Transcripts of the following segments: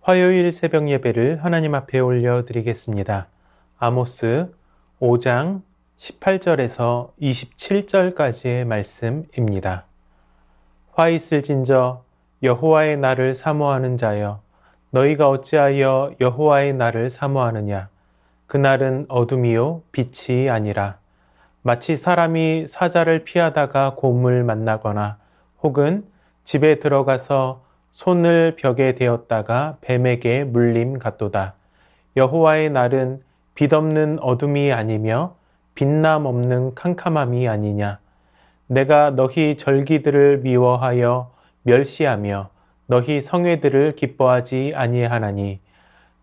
화요일 새벽 예배를 하나님 앞에 올려드리겠습니다. 아모스 5장 18절에서 27절까지의 말씀입니다. 화 있을진저 여호와의 날을 사모하는 자여, 너희가 어찌하여 여호와의 날을 사모하느냐? 그날은 어둠이요 빛이 아니라, 마치 사람이 사자를 피하다가 곰을 만나거나 혹은 집에 들어가서 손을 벽에 대었다가 뱀에게 물림 같도다. 여호와의 날은 빛없는 어둠이 아니며 빛남 없는 캄캄함이 아니냐. 내가 너희 절기들을 미워하여 멸시하며 너희 성회들을 기뻐하지 아니하나니,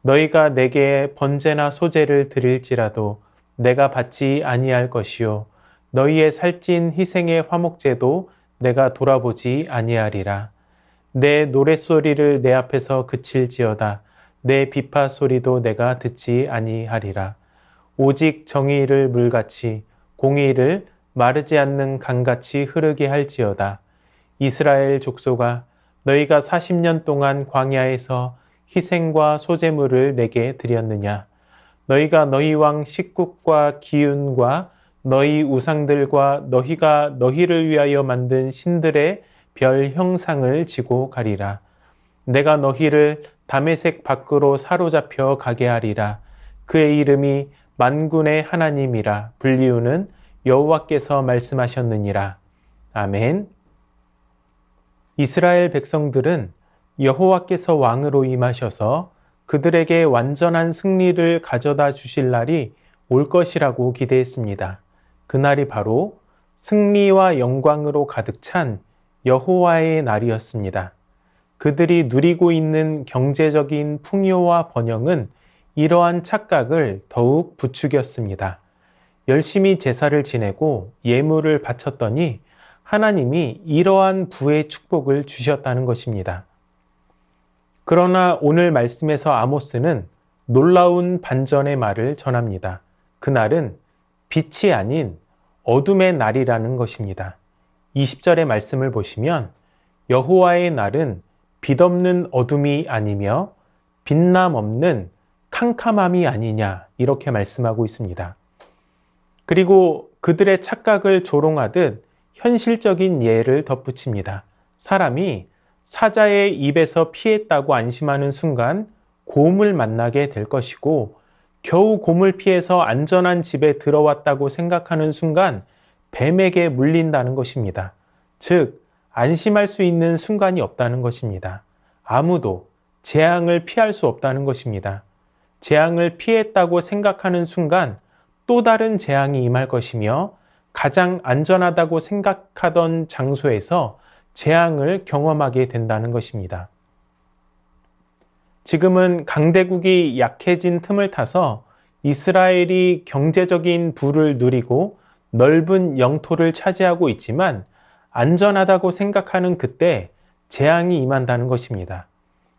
너희가 내게 번제나 소제를 드릴지라도 내가 받지 아니할 것이요 너희의 살찐 희생의 화목제도 내가 돌아보지 아니하리라. 내 노랫소리를 내 앞에서 그칠지어다. 내 비파 소리도 내가 듣지 아니하리라. 오직 정의를 물같이 공의를 마르지 않는 강같이 흐르게 할지어다. 이스라엘 족속아, 너희가 40년 동안 광야에서 희생과 소제물을 내게 드렸느냐? 너희가 너희 왕 식국과 기운과 너희 우상들과 너희가 너희를 위하여 만든 신들의 별 형상을 지고 가리라. 내가 너희를 다메섹 밖으로 사로잡혀 가게 하리라. 그의 이름이 만군의 하나님이라 불리우는 여호와께서 말씀하셨느니라. 아멘. 이스라엘 백성들은 여호와께서 왕으로 임하셔서 그들에게 완전한 승리를 가져다 주실 날이 올 것이라고 기대했습니다. 그날이 바로 승리와 영광으로 가득 찬 여호와의 날이었습니다. 그들이 누리고 있는 경제적인 풍요와 번영은 이러한 착각을 더욱 부추겼습니다. 열심히 제사를 지내고 예물을 바쳤더니 하나님이 이러한 부의 축복을 주셨다는 것입니다. 그러나 오늘 말씀에서 아모스는 놀라운 반전의 말을 전합니다. 그날은 빛이 아닌 어둠의 날이라는 것입니다. 20절의 말씀을 보시면 여호와의 날은 빛없는 어둠이 아니며 빛남 없는 캄캄함이 아니냐, 이렇게 말씀하고 있습니다. 그리고 그들의 착각을 조롱하듯 현실적인 예를 덧붙입니다. 사람이 사자의 입에서 피했다고 안심하는 순간 곰을 만나게 될 것이고, 겨우 곰을 피해서 안전한 집에 들어왔다고 생각하는 순간 뱀에게 물린다는 것입니다. 즉, 안심할 수 있는 순간이 없다는 것입니다. 아무도 재앙을 피할 수 없다는 것입니다. 재앙을 피했다고 생각하는 순간 또 다른 재앙이 임할 것이며, 가장 안전하다고 생각하던 장소에서 재앙을 경험하게 된다는 것입니다. 지금은 강대국이 약해진 틈을 타서 이스라엘이 경제적인 부를 누리고 넓은 영토를 차지하고 있지만, 안전하다고 생각하는 그때 재앙이 임한다는 것입니다.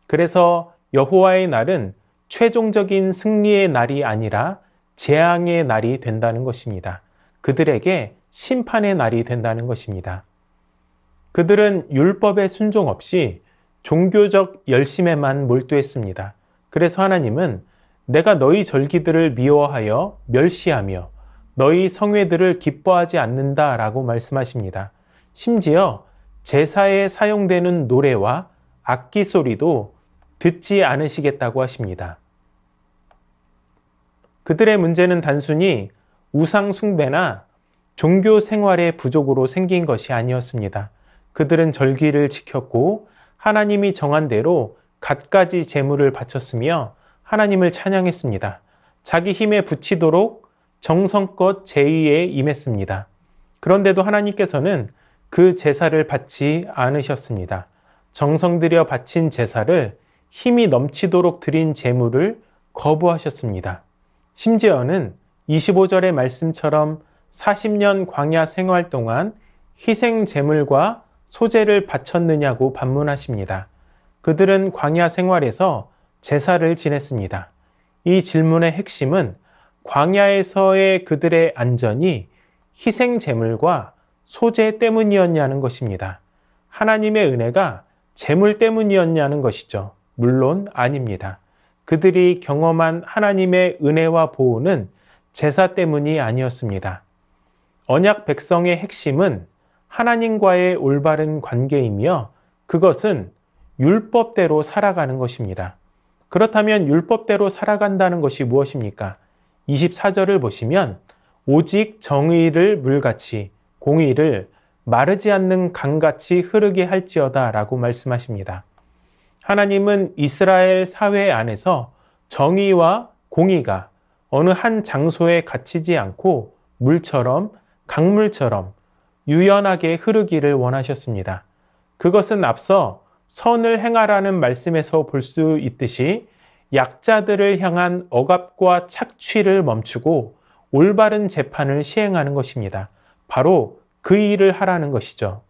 그래서 여호와의 날은 최종적인 승리의 날이 아니라 재앙의 날이 된다는 것입니다. 그들에게 심판의 날이 된다는 것입니다. 그들은 율법에 순종 없이 종교적 열심에만 몰두했습니다. 그래서 하나님은 내가 너희 절기들을 미워하여 멸시하며 너희 성회들을 기뻐하지 않는다라고 말씀하십니다. 심지어 제사에 사용되는 노래와 악기 소리도 듣지 않으시겠다고 하십니다. 그들의 문제는 단순히 우상 숭배나 종교 생활의 부족으로 생긴 것이 아니었습니다. 그들은 절기를 지켰고 하나님이 정한 대로 갖가지 제물을 바쳤으며 하나님을 찬양했습니다. 자기 힘에 부치도록 정성껏 제의에 임했습니다. 그런데도 하나님께서는 그 제사를 받지 않으셨습니다. 정성 들여 바친 제사를 힘이 넘치도록 드린 제물을 거부하셨습니다. 심지어는 25절의 말씀처럼 40년 광야 생활 동안 희생 제물과 소제를 바쳤느냐고 반문하십니다. 그들은 광야 생활에서 제사를 지냈습니다. 이 질문의 핵심은 광야에서의 그들의 안전이 희생 제물과 소제 때문이었냐는 것입니다. 하나님의 은혜가 제물 때문이었냐는 것이죠. 물론 아닙니다. 그들이 경험한 하나님의 은혜와 보호는 제사 때문이 아니었습니다. 언약 백성의 핵심은 하나님과의 올바른 관계이며 그것은 율법대로 살아가는 것입니다. 그렇다면 율법대로 살아간다는 것이 무엇입니까? 24절을 보시면 오직 정의를 물같이 공의를 마르지 않는 강같이 흐르게 할지어다 라고 말씀하십니다. 하나님은 이스라엘 사회 안에서 정의와 공의가 어느 한 장소에 갇히지 않고 물처럼 강물처럼 유연하게 흐르기를 원하셨습니다. 그것은 앞서 선을 행하라는 말씀에서 볼 수 있듯이 약자들을 향한 억압과 착취를 멈추고 올바른 재판을 시행하는 것입니다. 바로 그 일을 하라는 것이죠.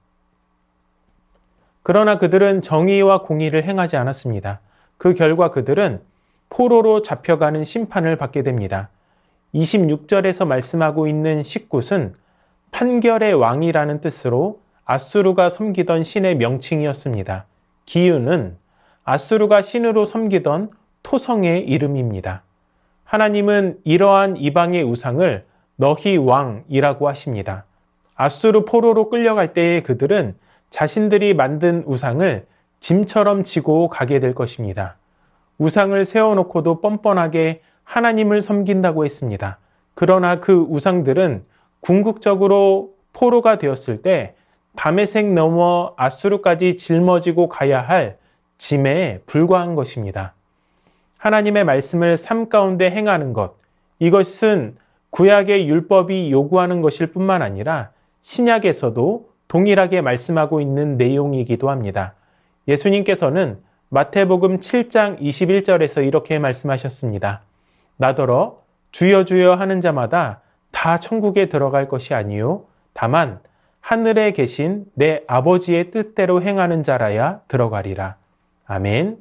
그러나 그들은 정의와 공의를 행하지 않았습니다. 그 결과 그들은 포로로 잡혀가는 심판을 받게 됩니다. 26절에서 말씀하고 있는 싯굿은 판결의 왕이라는 뜻으로 아수르가 섬기던 신의 명칭이었습니다. 기유는 아수르가 신으로 섬기던 토성의 이름입니다. 하나님은 이러한 이방의 우상을 너희 왕이라고 하십니다. 아수르 포로로 끌려갈 때에 그들은 자신들이 만든 우상을 짐처럼 지고 가게 될 것입니다. 우상을 세워놓고도 뻔뻔하게 하나님을 섬긴다고 했습니다. 그러나 그 우상들은 궁극적으로 포로가 되었을 때 다메섹 넘어 아수르까지 짊어지고 가야 할 짐에 불과한 것입니다. 하나님의 말씀을 삶 가운데 행하는 것, 이것은 구약의 율법이 요구하는 것일 뿐만 아니라 신약에서도 동일하게 말씀하고 있는 내용이기도 합니다. 예수님께서는 마태복음 7장 21절에서 이렇게 말씀하셨습니다. 나더러 주여 주여 하는 자마다 다 천국에 들어갈 것이 아니요 다만 하늘에 계신 내 아버지의 뜻대로 행하는 자라야 들어가리라. 아멘.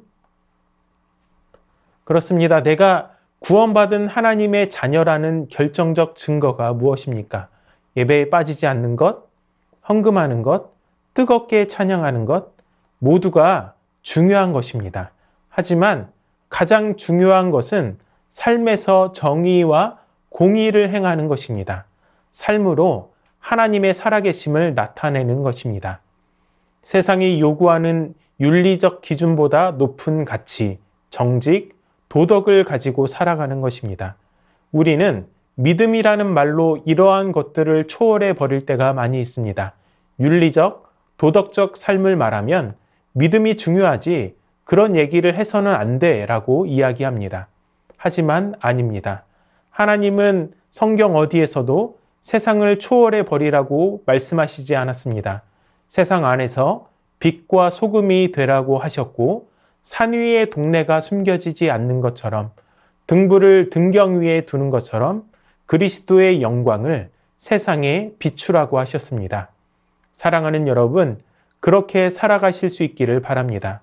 그렇습니다. 내가 구원받은 하나님의 자녀라는 결정적 증거가 무엇입니까? 예배에 빠지지 않는 것, 헌금하는 것, 뜨겁게 찬양하는 것, 모두가 중요한 것입니다. 하지만 가장 중요한 것은 삶에서 정의와 공의를 행하는 것입니다. 삶으로 하나님의 살아계심을 나타내는 것입니다. 세상이 요구하는 윤리적 기준보다 높은 가치, 정직, 도덕을 가지고 살아가는 것입니다. 우리는 믿음이라는 말로 이러한 것들을 초월해 버릴 때가 많이 있습니다. 윤리적, 도덕적 삶을 말하면 믿음이 중요하지 그런 얘기를 해서는 안 돼라고 이야기합니다. 하지만 아닙니다. 하나님은 성경 어디에서도 세상을 초월해 버리라고 말씀하시지 않았습니다. 세상 안에서 빛과 소금이 되라고 하셨고 산 위의 동네가 숨겨지지 않는 것처럼 등불을 등경 위에 두는 것처럼 그리스도의 영광을 세상에 비추라고 하셨습니다. 사랑하는 여러분, 그렇게 살아가실 수 있기를 바랍니다.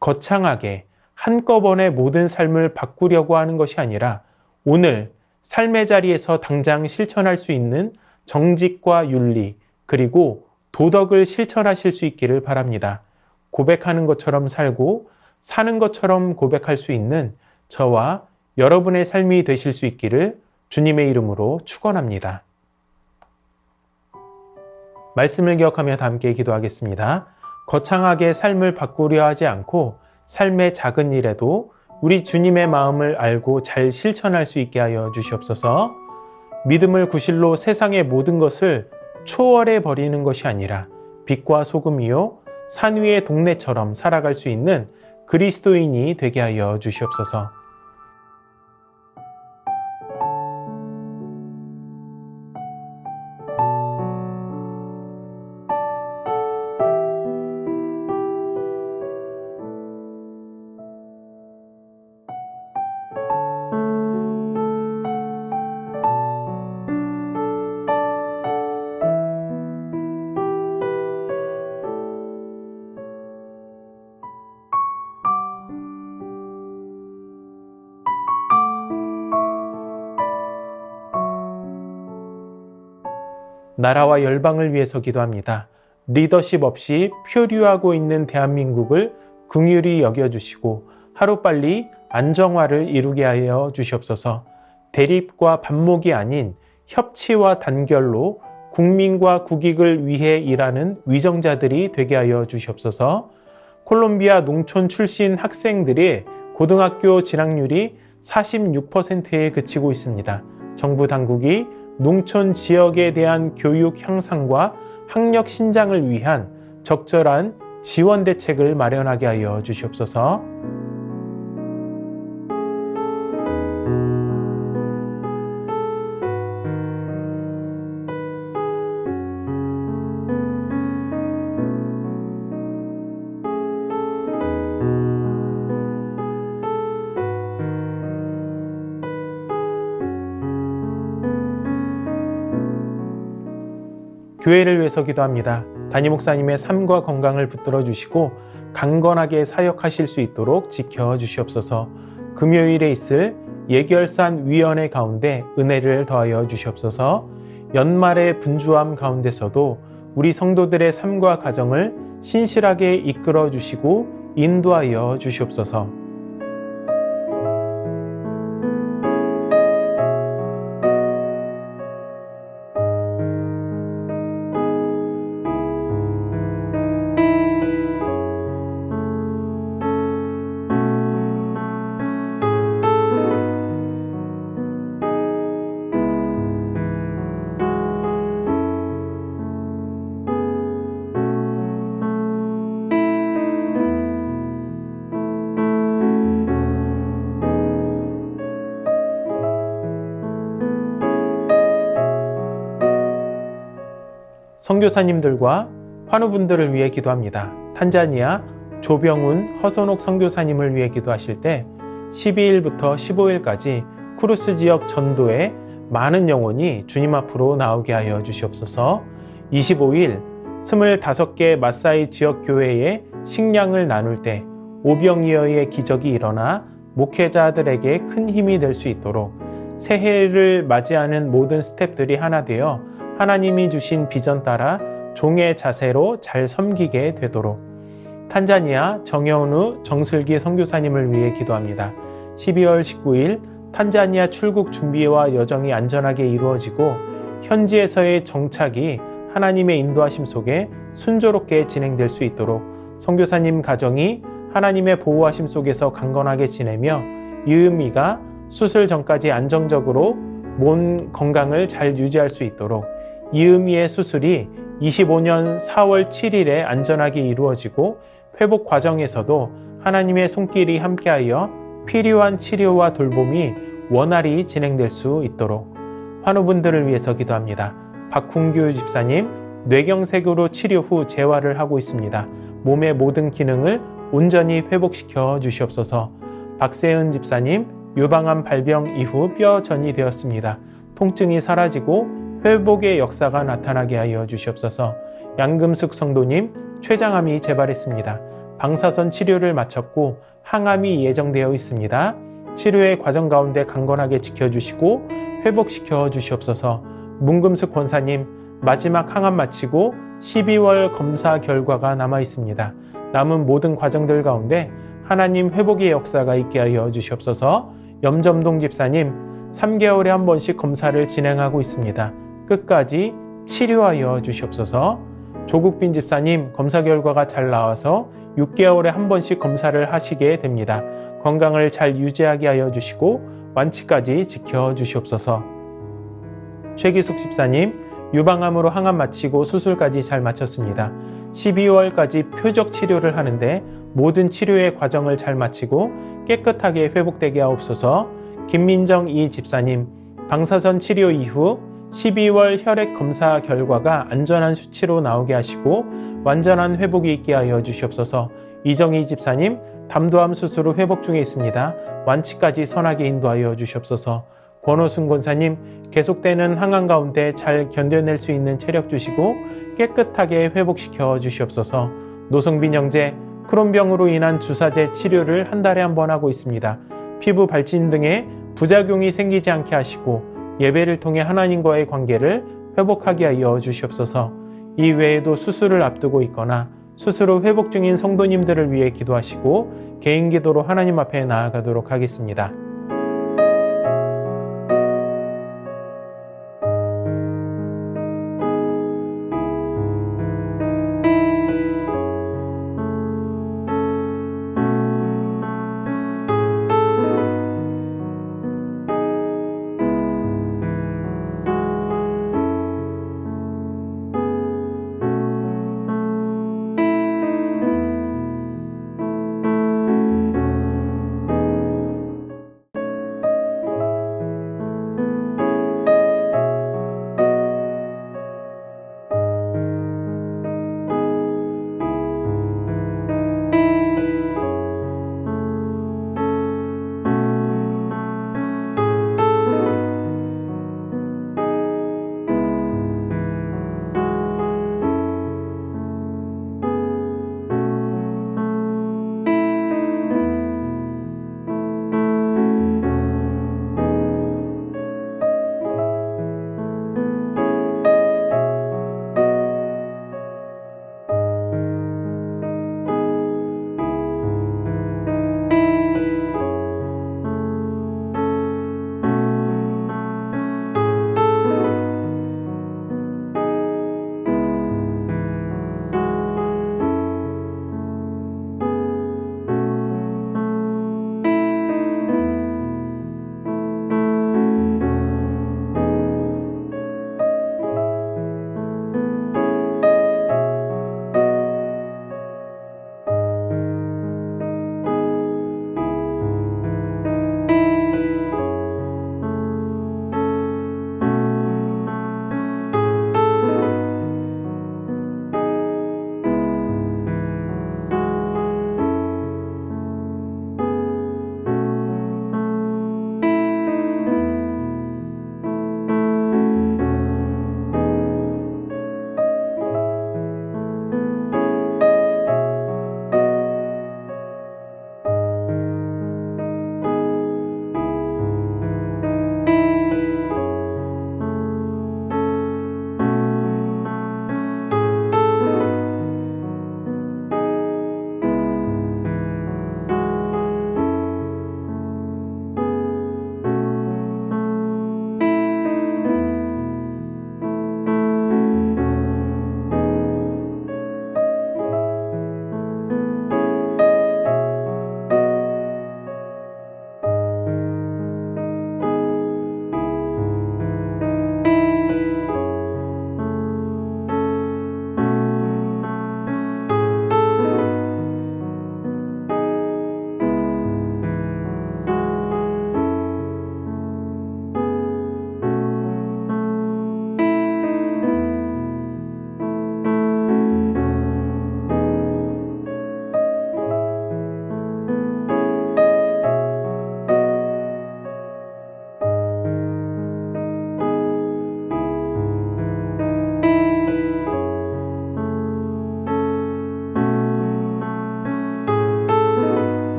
거창하게 한꺼번에 모든 삶을 바꾸려고 하는 것이 아니라 오늘 삶의 자리에서 당장 실천할 수 있는 정직과 윤리 그리고 도덕을 실천하실 수 있기를 바랍니다. 고백하는 것처럼 살고 사는 것처럼 고백할 수 있는 저와 여러분의 삶이 되실 수 있기를 주님의 이름으로 축원합니다. 말씀을 기억하며 함께 기도하겠습니다. 거창하게 삶을 바꾸려 하지 않고 삶의 작은 일에도 우리 주님의 마음을 알고 잘 실천할 수 있게 하여 주시옵소서. 믿음을 구실로 세상의 모든 것을 초월해 버리는 것이 아니라 빛과 소금이요 산 위의 동네처럼 살아갈 수 있는 그리스도인이 되게 하여 주시옵소서. 나라와 열방을 위해서 기도합니다. 리더십 없이 표류하고 있는 대한민국을 긍휼히 여겨주시고 하루빨리 안정화를 이루게 하여 주시옵소서. 대립과 반목이 아닌 협치와 단결로 국민과 국익을 위해 일하는 위정자들이 되게 하여 주시옵소서. 콜롬비아 농촌 출신 학생들의 고등학교 진학률이 46%에 그치고 있습니다. 정부 당국이 농촌 지역에 대한 교육 향상과 학력 신장을 위한 적절한 지원 대책을 마련하게 하여 주시옵소서. 교회를 위해서 기도합니다. 담임 목사님의 삶과 건강을 붙들어 주시고 강건하게 사역하실 수 있도록 지켜주시옵소서. 금요일에 있을 예결산 위원회 가운데 은혜를 더하여 주시옵소서. 연말의 분주함 가운데서도 우리 성도들의 삶과 가정을 신실하게 이끌어 주시고 인도하여 주시옵소서. 선교사님들과 환우분들을 위해 기도합니다. 탄자니아 조병훈, 허선옥 선교사님을 위해 기도하실 때 12일부터 15일까지 쿠루스 지역 전도에 많은 영혼이 주님 앞으로 나오게 하여 주시옵소서. 25일 25개 마사이 지역 교회에 식량을 나눌 때 오병이어의 기적이 일어나 목회자들에게 큰 힘이 될 수 있도록 새해를 맞이하는 모든 스태프들이 하나 되어 하나님이 주신 비전 따라 종의 자세로 잘 섬기게 되도록 탄자니아 정여운우 정슬기 선교사님을 위해 기도합니다. 12월 19일 탄자니아 출국 준비와 여정이 안전하게 이루어지고 현지에서의 정착이 하나님의 인도하심 속에 순조롭게 진행될 수 있도록 선교사님 가정이 하나님의 보호하심 속에서 강건하게 지내며 이은미가 수술 전까지 안정적으로 몸 건강을 잘 유지할 수 있도록 이은미의 수술이 25년 4월 7일에 안전하게 이루어지고 회복 과정에서도 하나님의 손길이 함께하여 필요한 치료와 돌봄이 원활히 진행될 수 있도록 환우분들을 위해서 기도합니다. 박훈규 집사님 뇌경색으로 치료 후 재활을 하고 있습니다. 몸의 모든 기능을 온전히 회복시켜 주시옵소서. 박세은 집사님 유방암 발병 이후 뼈전이 되었습니다. 통증이 사라지고 회복의 역사가 나타나게 하여 주시옵소서. 양금숙 성도님 췌장암이 재발했습니다. 방사선 치료를 마쳤고 항암이 예정되어 있습니다. 치료의 과정 가운데 강건하게 지켜주시고 회복시켜 주시옵소서. 문금숙 권사님 마지막 항암 마치고 12월 검사 결과가 남아 있습니다. 남은 모든 과정들 가운데 하나님 회복의 역사가 있게 하여 주시옵소서. 염점동 집사님 3개월에 한 번씩 검사를 진행하고 있습니다. 끝까지 치료하여 주시옵소서. 조국빈 집사님 검사 결과가 잘 나와서 6개월에 한 번씩 검사를 하시게 됩니다. 건강을 잘 유지하게 하여 주시고 완치까지 지켜 주시옵소서. 최기숙 집사님 유방암으로 항암 마치고 수술까지 잘 마쳤습니다. 12월까지 표적 치료를 하는데 모든 치료의 과정을 잘 마치고 깨끗하게 회복되게 하옵소서. 김민정 이 집사님 방사선 치료 이후 12월 혈액 검사 결과가 안전한 수치로 나오게 하시고 완전한 회복이 있게 하여 주시옵소서. 이정희 집사님 담도암 수술 후 회복 중에 있습니다. 완치까지 선하게 인도하여 주시옵소서. 권호순 권사님 계속되는 항암 가운데 잘 견뎌낼 수 있는 체력 주시고 깨끗하게 회복시켜 주시옵소서. 노성빈 형제 크론병으로 인한 주사제 치료를 한 달에 한 번 하고 있습니다. 피부 발진 등의 부작용이 생기지 않게 하시고 예배를 통해 하나님과의 관계를 회복하게 하여 주시옵소서. 이 외에도 수술을 앞두고 있거나 스스로 회복 중인 성도님들을 위해 기도하시고 개인 기도로 하나님 앞에 나아가도록 하겠습니다.